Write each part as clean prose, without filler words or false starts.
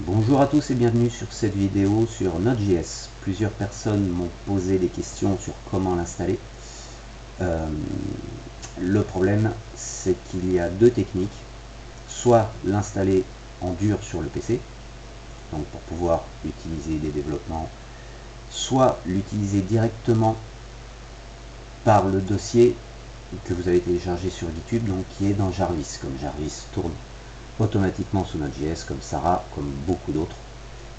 Bonjour à tous et bienvenue sur cette vidéo sur Node.js. Plusieurs personnes m'ont posé des questions sur comment l'installer. Le problème, c'est qu'il y a deux techniques. Soit l'installer en dur sur le PC, donc pour pouvoir utiliser des développements, soit l'utiliser directement par le dossier que vous avez téléchargé sur YouTube, donc qui est dans Jarvis, comme Jarvis tourne automatiquement sous Node.js, comme Sarah, comme beaucoup d'autres.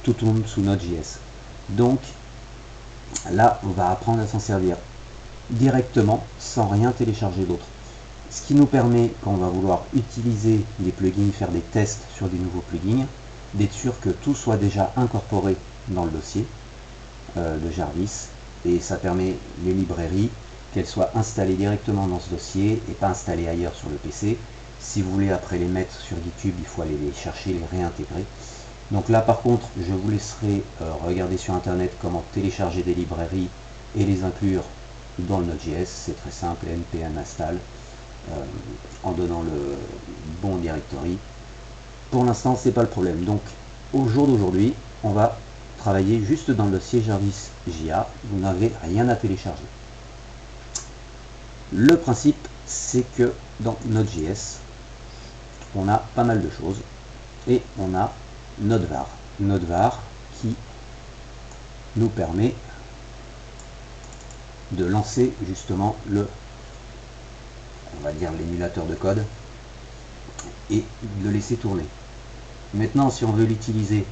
Tout tourne sous Node.js. Donc là, on va apprendre à s'en servir directement sans rien télécharger d'autre. Ce qui nous permet, quand on va vouloir utiliser des plugins, faire des tests sur des nouveaux plugins, d'être sûr que tout soit déjà incorporé dans le dossier de Jarvis. Et ça permet les librairies qu'elles soient installées directement dans ce dossier et pas installées ailleurs sur le PC. Si vous voulez après les mettre sur YouTube, il faut aller les chercher, les réintégrer. Donc là par contre, je vous laisserai regarder sur internet comment télécharger des librairies et les inclure dans le Node.js. C'est très simple, npm install en donnant le bon directory. Pour l'instant, c'est pas le problème. Donc au jour d'aujourd'hui, on va travailler juste dans le dossier Jarvis JA. Vous n'avez rien à télécharger. Le principe, c'est que dans Node.js, on a pas mal de choses et on a Node.var. Node.var qui nous permet de lancer justement on va dire l'émulateur de code et de le laisser tourner. Maintenant, si on veut l'utiliser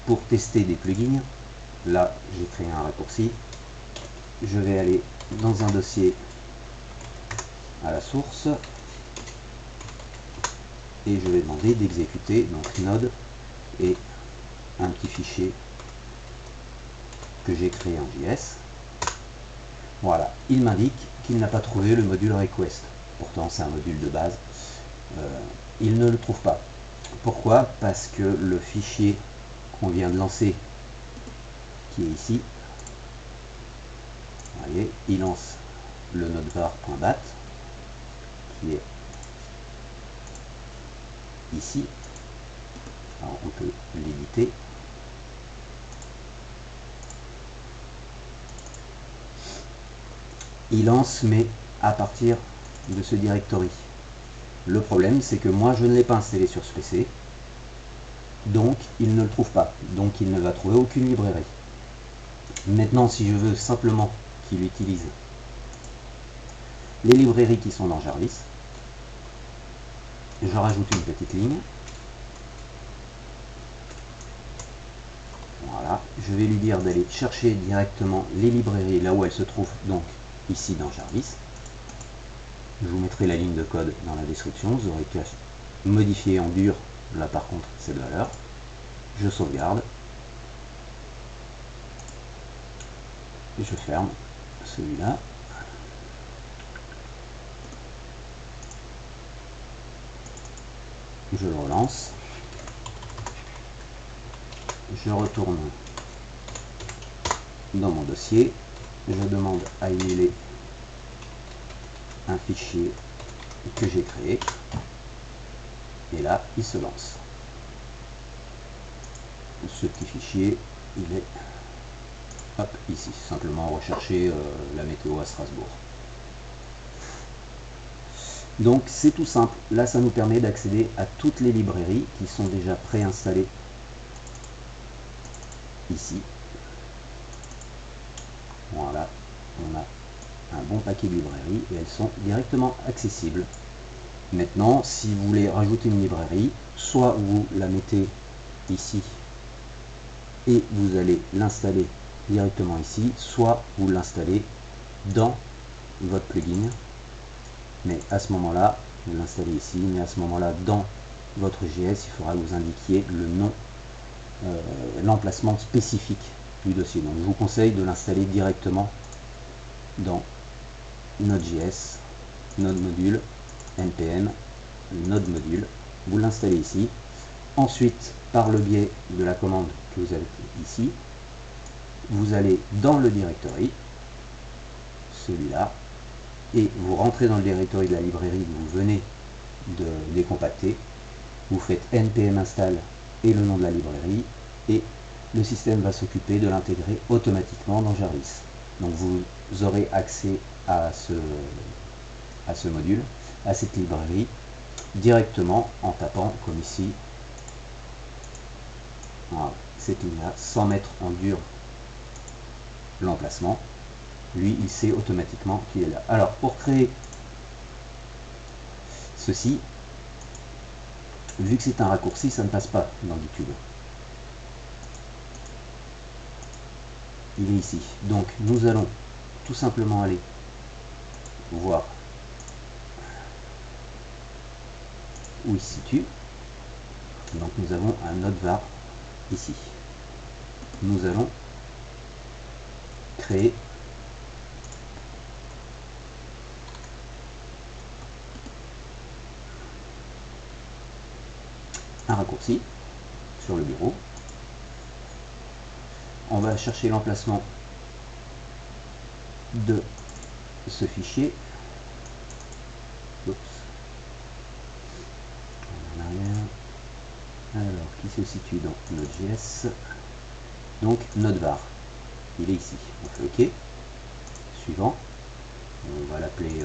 pour tester des plugins, là j'ai créé un raccourci. Je vais aller dans un dossier à la source et je vais demander d'exécuter donc node et un petit fichier que j'ai créé en JS. Voilà, il m'indique qu'il n'a pas trouvé le module request. Pourtant c'est un module de base. Il ne le trouve pas. Pourquoi? Parce que le fichier qu'on vient de lancer, qui est ici, vous voyez, il lance le nodevar.bat, qui est ici. Alors on peut l'éditer. Il lance, mais à partir de ce directory. Le problème, c'est que moi, je ne l'ai pas installé sur ce PC, donc il ne le trouve pas. Donc il ne va trouver aucune librairie. Maintenant, si je veux simplement qu'il utilise les librairies qui sont dans Jarvis, je rajoute une petite ligne. Voilà, je vais lui dire d'aller chercher directement les librairies là où elles se trouvent, donc ici dans Jarvis. Je vous mettrai la ligne de code dans la description, vous aurez qu'à modifier en dur, là par contre, cette valeur. Je sauvegarde. Et je ferme celui-là. Je le relance. Je retourne dans mon dossier. Je demande à émuler un fichier que j'ai créé. Et là, il se lance. Ce petit fichier, il est hop, ici. Simplement rechercher la météo à Strasbourg. Donc c'est tout simple. Là, ça nous permet d'accéder à toutes les librairies qui sont déjà préinstallées ici. Voilà, on a un bon paquet de librairies et elles sont directement accessibles. Maintenant, si vous voulez rajouter une librairie, soit vous la mettez ici et vous allez l'installer directement ici, soit vous l'installez dans votre plugin. Mais à ce moment-là, vous l'installez ici, mais à ce moment-là, dans votre JS, il faudra que vous indiquiez le nom, l'emplacement spécifique du dossier. Donc je vous conseille de l'installer directement dans Node.js, Node module, npm, Node module. Vous l'installez ici. Ensuite, par le biais de la commande que vous avez ici, vous allez dans le directory, celui-là, et vous rentrez dans le directory de la librairie que vous venez de décompacter. vous faites npm install et le nom de la librairie, et le système va s'occuper de l'intégrer automatiquement dans Jarvis. Donc vous aurez accès à ce module, à cette librairie, directement en tapant comme ici, voilà, cette ligne-là, sans mettre en dur l'emplacement. Lui, il sait automatiquement qu'il est là. Alors, pour créer ceci, vu que c'est un raccourci, ça ne passe pas dans GitHub. Il est ici. Donc, nous allons tout simplement aller voir où il se situe. Donc, nous avons un node var ici. Nous allons créer un raccourci sur le bureau. On va chercher l'emplacement de ce fichier. Oups. En arrière. Alors, qui se situe dans Node.js. Donc, node var. Il est ici. On fait OK. Suivant. On va l'appeler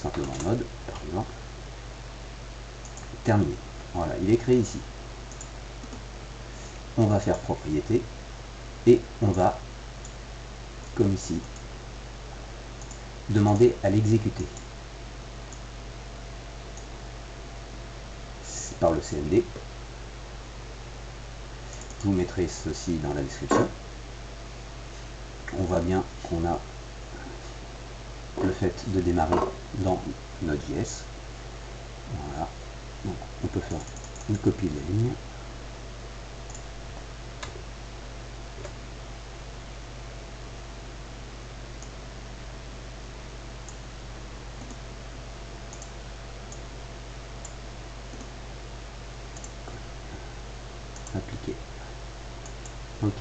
simplement node, par exemple. Terminé. Voilà, il est créé ici. On va faire propriété et on va, comme ici, demander à l'exécuter par le CMD. Je vous mettrai ceci dans la description. On voit bien qu'on a le fait de démarrer dans Node.js. Voilà. Donc on peut faire une copie de la ligne. Appliquer. OK.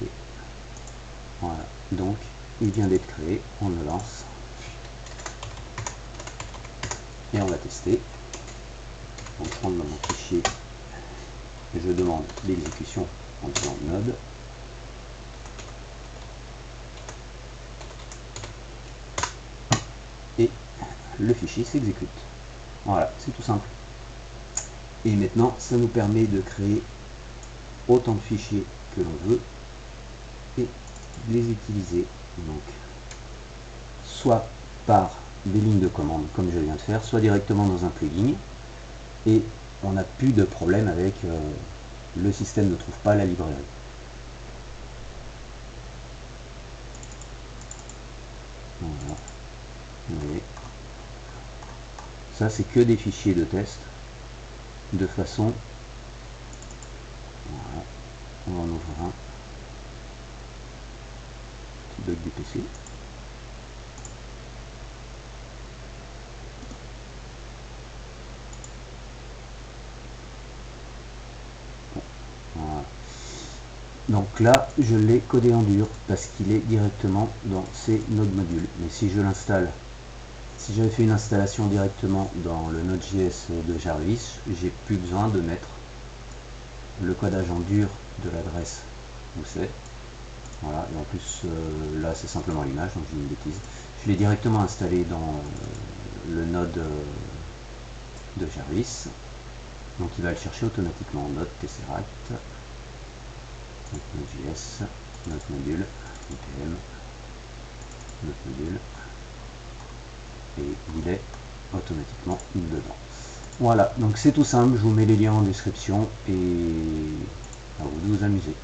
Voilà. Donc il vient d'être créé. On le lance. Et on va tester. On prend dans mon fichier. Je demande l'exécution en disant node. Et le fichier s'exécute. Voilà, c'est tout simple. Et maintenant, ça nous permet de créer autant de fichiers que l'on veut et de les utiliser donc soit par des lignes de commande comme je viens de faire, soit directement dans un plugin, et on n'a plus de problème avec le système ne trouve pas la librairie. Voilà. Vous voyez, ça c'est que des fichiers de test de façon, voilà, on va en ouvrir un petit bug du PC. Voilà. Donc là, je l'ai codé en dur parce qu'il est directement dans ces nodes modules. Mais si je l'installe, si j'avais fait une installation directement dans le Node.js de Jarvis, j'ai plus besoin de mettre le codage en dur de l'adresse où c'est. Voilà, et en plus là c'est simplement l'image, donc j'ai une bêtise. Je l'ai directement installé dans le node de Jarvis. Donc il va le chercher automatiquement. Node tesseract, Node.js, notre module, npm, notre module, et il est automatiquement dedans. Voilà, donc c'est tout simple, je vous mets les liens en description et à vous de vous amuser.